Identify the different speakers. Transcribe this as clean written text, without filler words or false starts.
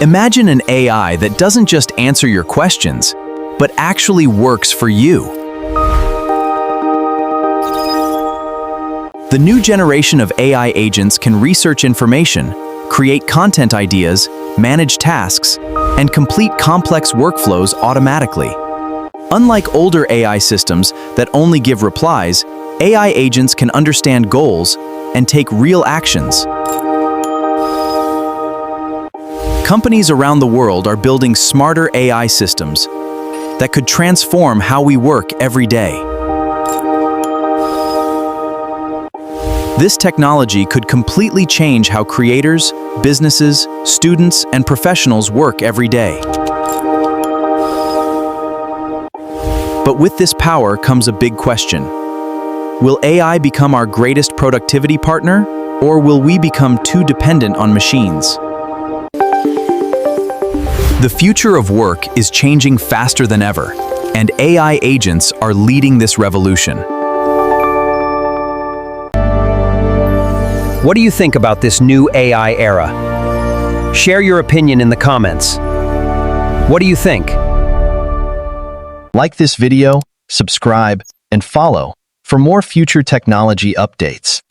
Speaker 1: Imagine an AI that doesn't just answer your questions, but actually works for you. The new generation of AI agents can research information, create content ideas, manage tasks, and complete complex workflows automatically. Unlike older AI systems that only give replies, AI agents can understand goals and take real actions. Companies around the world are building smarter AI systems that could transform how we work every day. This technology could completely change how creators, businesses, students, and professionals work every day. But with this power comes a big question. Will AI become our greatest productivity partner, or will we become too dependent on machines? The future of work is changing faster than ever, and AI agents are leading this revolution.
Speaker 2: What do you think about this new AI era? Share your opinion in the comments. What do you think?
Speaker 3: Like this video, subscribe, and follow for more future technology updates.